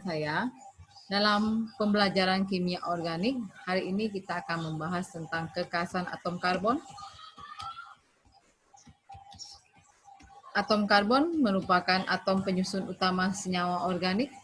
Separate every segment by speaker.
Speaker 1: saya. Dalam pembelajaran kimia organik, hari ini kita akan membahas tentang kekhasan atom karbon. Atom karbon merupakan atom penyusun utama senyawa organik.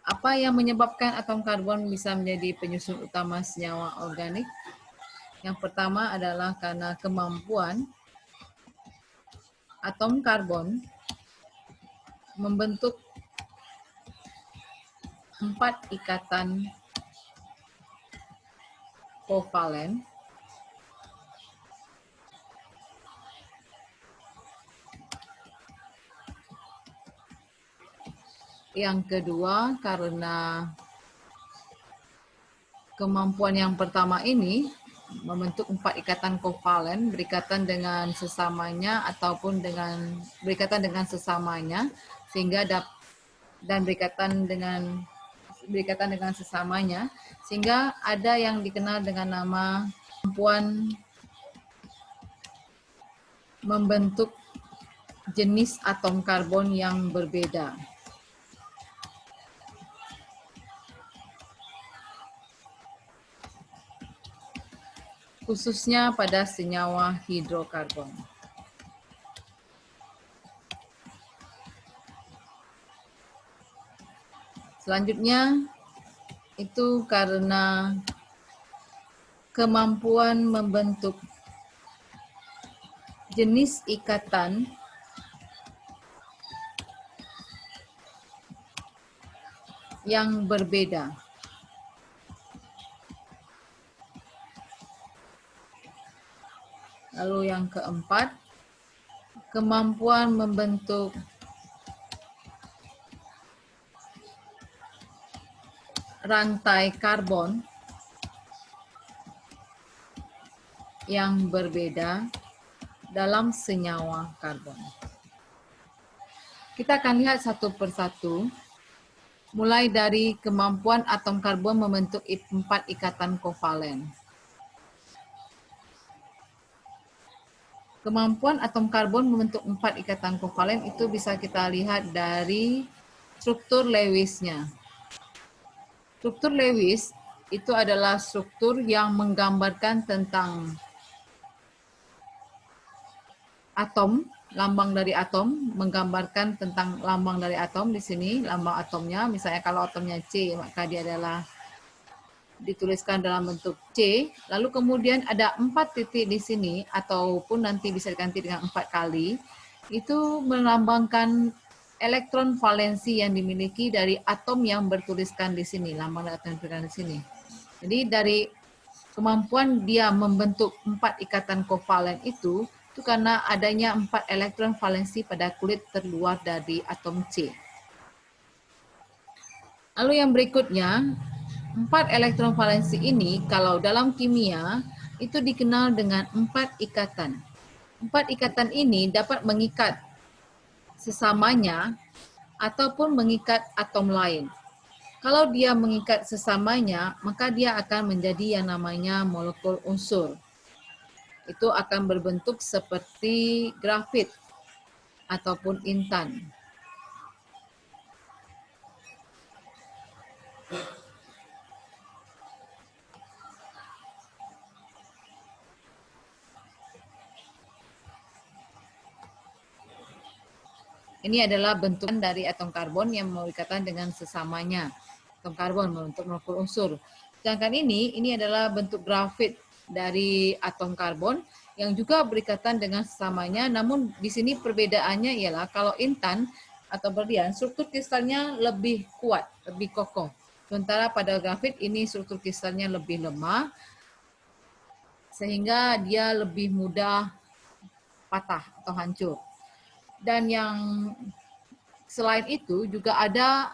Speaker 1: Apa yang menyebabkan atom karbon bisa menjadi penyusun utama senyawa organik? Yang pertama adalah karena kemampuan atom karbon membentuk 4 ikatan kovalen yang kedua karena kemampuan yang pertama ini membentuk 4 ikatan kovalen berikatan dengan sesamanya ataupun berikatan dengan sesamanya sehingga berikatan dengan sesamanya sehingga ada yang dikenal dengan nama kemampuan membentuk jenis atom karbon yang berbeda. Khususnya pada senyawa hidrokarbon. Selanjutnya, itu karena kemampuan membentuk jenis ikatan yang berbeda. Lalu yang keempat, kemampuan membentuk rantai karbon yang berbeda dalam senyawa karbon. Kita akan lihat satu persatu, mulai dari kemampuan atom karbon membentuk 4 ikatan kovalen. Kemampuan atom karbon membentuk 4 ikatan kovalen itu bisa kita lihat dari struktur Lewis-nya. Struktur Lewis itu adalah struktur yang menggambarkan tentang atom, lambang dari atom, menggambarkan tentang lambang dari atom di sini, lambang atomnya. Misalnya kalau atomnya C, maka dia adalah dituliskan dalam bentuk C. Lalu kemudian ada 4 titik di sini, ataupun nanti bisa diganti dengan 4 kali. Itu melambangkan elektron valensi yang dimiliki dari atom yang bertuliskan di sini, lambang dari atom yang bertuliskan di sini. Jadi dari kemampuan dia membentuk 4 ikatan kovalen itu karena adanya 4 elektron valensi pada kulit terluar dari atom C. Lalu yang berikutnya, 4 elektron valensi ini kalau dalam kimia itu dikenal dengan 4 ikatan. 4 ikatan ini dapat mengikat sesamanya ataupun mengikat atom lain. Kalau dia mengikat sesamanya, maka dia akan menjadi yang namanya molekul unsur. Itu akan berbentuk seperti grafit ataupun intan. Ini adalah bentukan dari atom karbon yang berikatan dengan sesamanya. Atom karbon membentuk molekul unsur. Sedangkan ini adalah bentuk grafit dari atom karbon yang juga berikatan dengan sesamanya. Namun di sini perbedaannya ialah kalau intan atau berlian, struktur kristalnya lebih kuat, lebih kokoh. Sementara pada grafit ini struktur kristalnya lebih lemah, sehingga dia lebih mudah patah atau hancur. Dan yang selain itu juga ada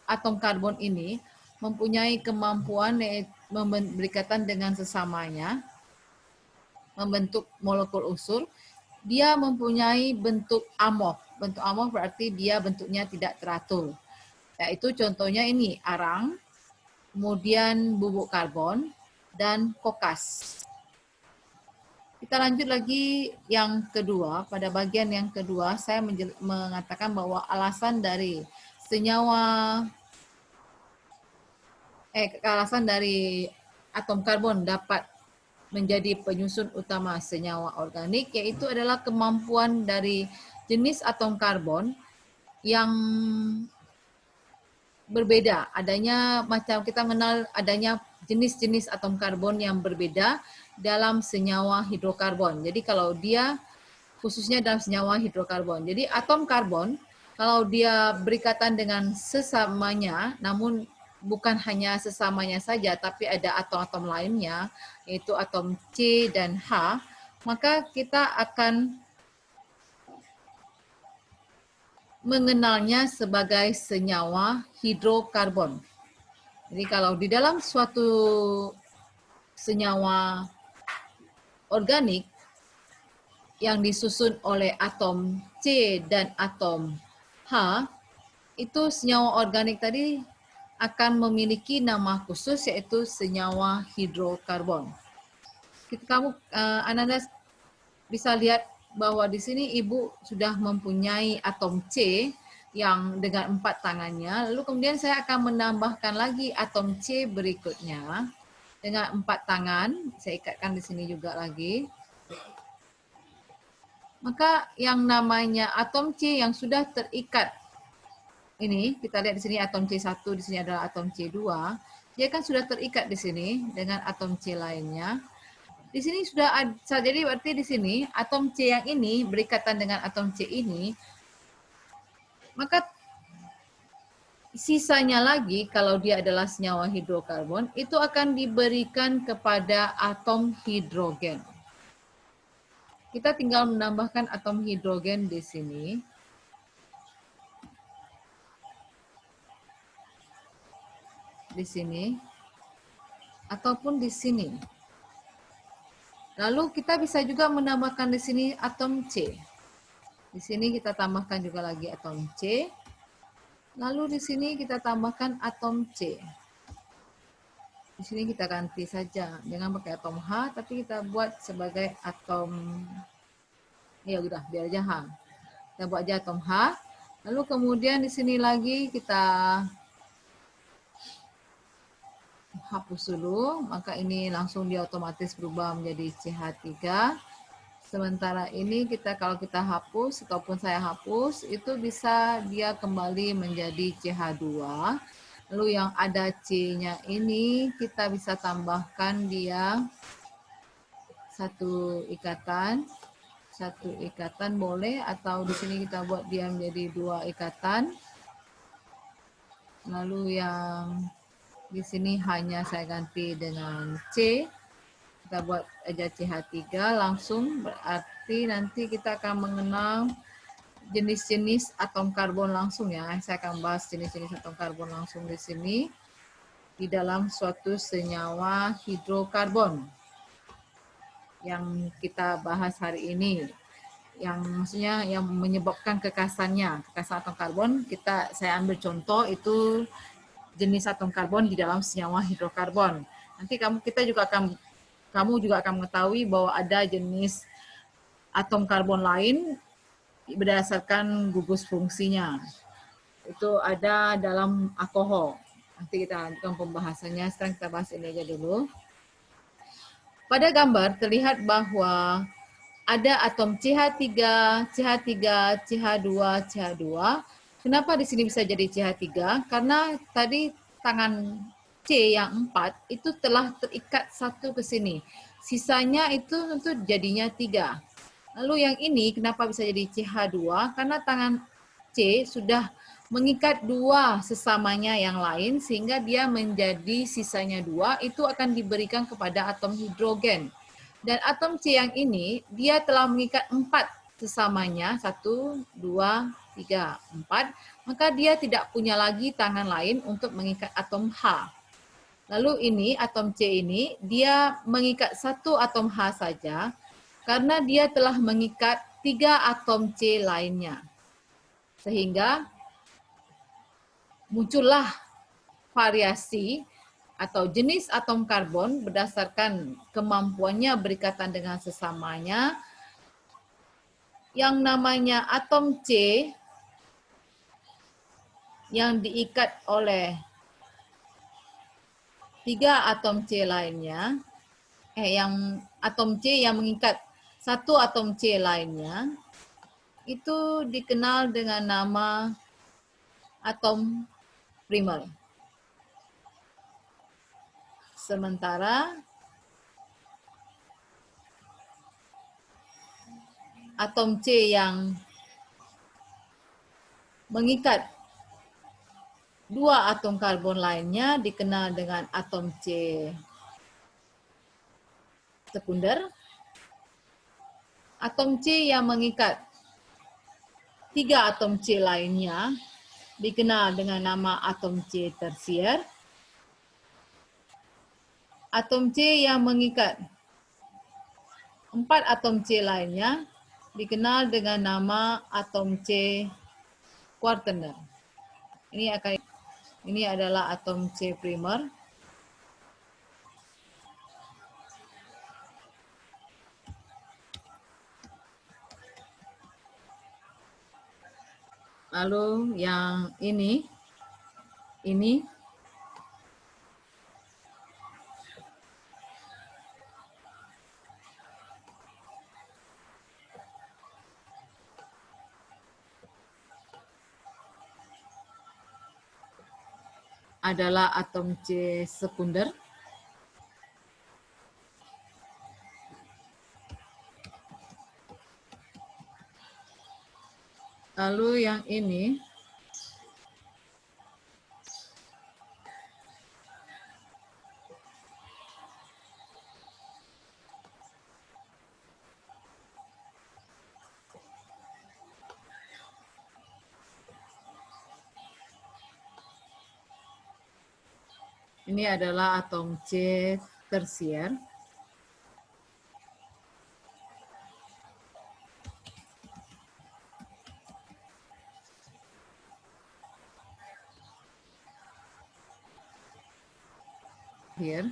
Speaker 1: atom karbon ini mempunyai kemampuan berikatan dengan sesamanya, membentuk molekul unsur. Dia mempunyai bentuk amorf. Bentuk amorf berarti dia bentuknya tidak teratur. Yaitu contohnya ini arang, kemudian bubuk karbon, dan kokas. Kita lanjut lagi yang kedua. Pada bagian yang kedua, saya mengatakan bahwa alasan dari alasan dari atom karbon dapat menjadi penyusun utama senyawa organik, yaitu adalah kemampuan dari jenis atom karbon yang berbeda. Adanya macam kita mengenal adanya jenis-jenis atom karbon yang berbeda dalam senyawa hidrokarbon. Jadi kalau dia khususnya dalam senyawa hidrokarbon. Jadi atom karbon kalau dia berikatan dengan sesamanya, namun bukan hanya sesamanya saja, tapi ada atom-atom lainnya, yaitu atom C dan H, maka kita akan mengenalnya sebagai senyawa hidrokarbon. Jadi kalau di dalam suatu senyawa organik yang disusun oleh atom C dan atom H, itu senyawa organik tadi akan memiliki nama khusus yaitu senyawa hidrokarbon. Ananda bisa lihat bahwa di sini Ibu sudah mempunyai atom C yang dengan 4 tangannya. Lalu kemudian saya akan menambahkan lagi atom C berikutnya dengan 4 tangan. Saya ikatkan di sini juga lagi. Maka yang namanya atom C yang sudah terikat ini, kita lihat di sini atom C1, di sini adalah atom C2. Dia kan sudah terikat di sini dengan atom C lainnya. Di sini sudah ada, jadi berarti di sini atom C yang ini berikatan dengan atom C ini, maka sisanya lagi kalau dia adalah senyawa hidrokarbon itu akan diberikan kepada atom hidrogen. Kita tinggal menambahkan atom hidrogen di sini. Di sini ataupun di sini. Lalu kita bisa juga menambahkan di sini atom C. Di sini kita tambahkan juga lagi atom C. Lalu di sini kita tambahkan atom C. Di sini kita ganti saja, jangan pakai atom H, tapi kita buat sebagai atom, ya udah biar aja H. Kita buat aja atom H. Lalu kemudian di sini lagi kita hapus dulu, maka ini langsung dia otomatis berubah menjadi CH3. Sementara ini kalau kita hapus ataupun saya hapus, itu bisa dia kembali menjadi CH2. Lalu yang ada C-nya ini kita bisa tambahkan dia satu ikatan boleh, atau di sini kita buat dia menjadi 2 ikatan. Lalu yang di sini hanya saya ganti dengan C. Kita buat aja CH3 langsung, berarti nanti kita akan mengenal jenis-jenis atom karbon langsung ya. Saya akan bahas jenis-jenis atom karbon langsung di sini di dalam suatu senyawa hidrokarbon yang kita bahas hari ini. Yang maksudnya yang menyebabkan kekasan atom karbon, saya ambil contoh itu jenis atom karbon di dalam senyawa hidrokarbon. Nanti kamu juga akan mengetahui bahwa ada jenis atom karbon lain berdasarkan gugus fungsinya. Itu ada dalam alkohol. Nanti kita lanjutkan pembahasannya. Sekarang kita bahas ini aja dulu. Pada gambar terlihat bahwa ada atom CH3, CH3, CH2, CH2. Kenapa di sini bisa jadi CH3? Karena tadi tangan C yang 4 itu telah terikat satu ke sini. Sisanya itu tentu jadinya 3. Lalu yang ini kenapa bisa jadi CH2? Karena tangan C sudah mengikat 2 sesamanya yang lain sehingga dia menjadi sisanya 2, itu akan diberikan kepada atom hidrogen. Dan atom C yang ini, dia telah mengikat 4 sesamanya, 1, 2, 3, 4, maka dia tidak punya lagi tangan lain untuk mengikat atom H. Lalu ini, atom C ini, dia mengikat 1 atom H saja, karena dia telah mengikat 3 atom C lainnya. Sehingga muncullah variasi atau jenis atom karbon berdasarkan kemampuannya berikatan dengan sesamanya. Yang namanya atom C yang diikat oleh 3 atom C lainnya, yang atom C yang mengikat 1 atom C lainnya, itu dikenal dengan nama atom primer. Sementara atom C yang mengikat 2 atom karbon lainnya dikenal dengan atom C sekunder. Atom C yang mengikat 3 atom C lainnya dikenal dengan nama atom C tersier. Atom C yang mengikat 4 atom C lainnya dikenal dengan nama atom C quaterner. Ini adalah atom C primer. Lalu yang ini adalah atom C sekunder. Lalu yang ini adalah atom C tersier. Here.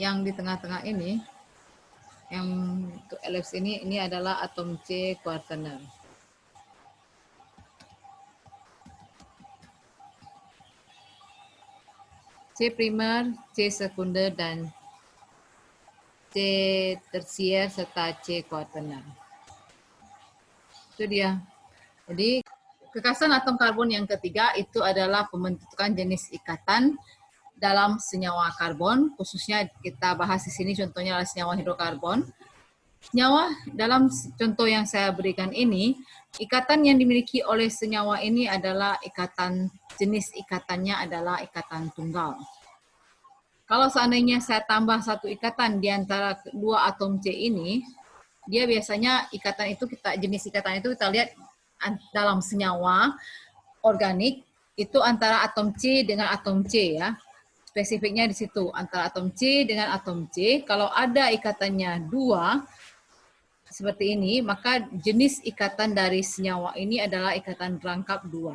Speaker 1: Yang di tengah-tengah ini, yang untuk elips ini adalah atom C quaterner. C primer, C sekunder, dan C tersier serta C quaterner. Itu dia. Jadi kekasan atom karbon yang ketiga itu adalah pembentukan jenis ikatan dalam senyawa karbon, khususnya kita bahas di sini contohnya adalah senyawa hidrokarbon. Senyawa dalam contoh yang saya berikan ini, ikatan yang dimiliki oleh senyawa ini adalah jenis ikatannya adalah ikatan tunggal. Kalau seandainya saya tambah satu ikatan di antara 2 atom C ini, dia biasanya jenis ikatan itu kita lihat dalam senyawa organik itu antara atom C dengan atom C ya. Spesifiknya di situ antara atom C dengan atom C. Kalau ada ikatannya 2 seperti ini, maka jenis ikatan dari senyawa ini adalah ikatan rangkap 2.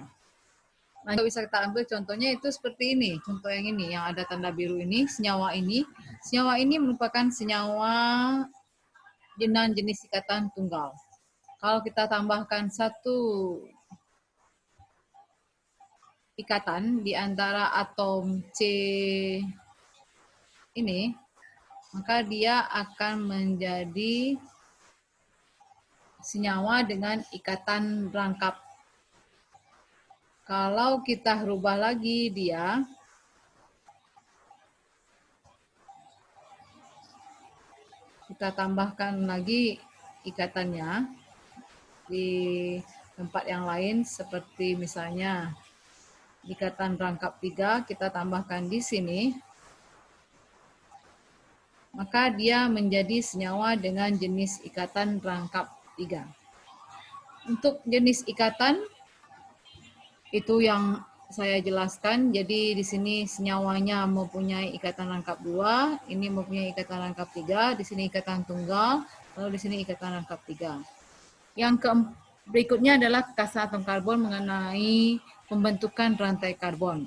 Speaker 1: Nah, bisa kita ambil contohnya itu seperti ini. Contoh yang ini, yang ada tanda biru ini, senyawa ini. Senyawa ini merupakan senyawa dengan jenis ikatan tunggal. Kalau kita tambahkan satu ikatan di antara atom C ini, maka dia akan menjadi senyawa dengan ikatan rangkap. Kalau kita rubah lagi dia, kita tambahkan lagi ikatannya di tempat yang lain, seperti misalnya ikatan rangkap 3, kita tambahkan di sini, maka dia menjadi senyawa dengan jenis ikatan rangkap 3. Untuk jenis ikatan, itu yang saya jelaskan, jadi di sini senyawanya mempunyai ikatan rangkap 2, ini mempunyai ikatan rangkap 3, di sini ikatan tunggal, lalu di sini ikatan rangkap 3. Berikutnya adalah kekasan atom karbon mengenai pembentukan rantai karbon.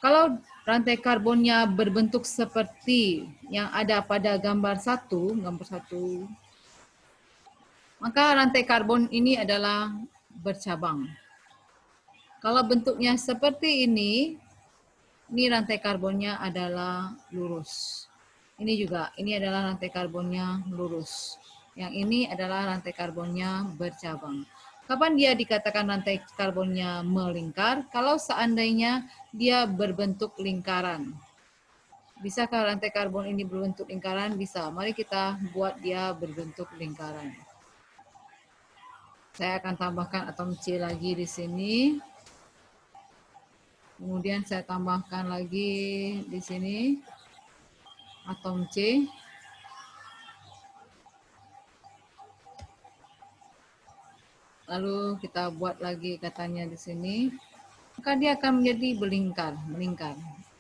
Speaker 1: Kalau rantai karbonnya berbentuk seperti yang ada pada gambar 1, maka rantai karbon ini adalah bercabang. Kalau bentuknya seperti ini rantai karbonnya adalah lurus. Ini juga, ini adalah rantai karbonnya lurus. Yang ini adalah rantai karbonnya bercabang. Kapan dia dikatakan rantai karbonnya melingkar? Kalau seandainya dia berbentuk lingkaran. Bisakah rantai karbon ini berbentuk lingkaran? Bisa. Mari kita buat dia berbentuk lingkaran. Saya akan tambahkan atom C lagi di sini. Kemudian saya tambahkan lagi di sini atom C. Lalu kita buat lagi katanya di sini, maka dia akan menjadi melingkar.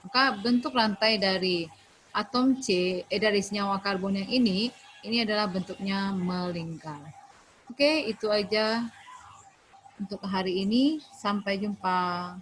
Speaker 1: Maka bentuk rantai dari atom C, dari senyawa karbon yang ini adalah bentuknya melingkar. Oke, itu aja untuk hari ini. Sampai jumpa.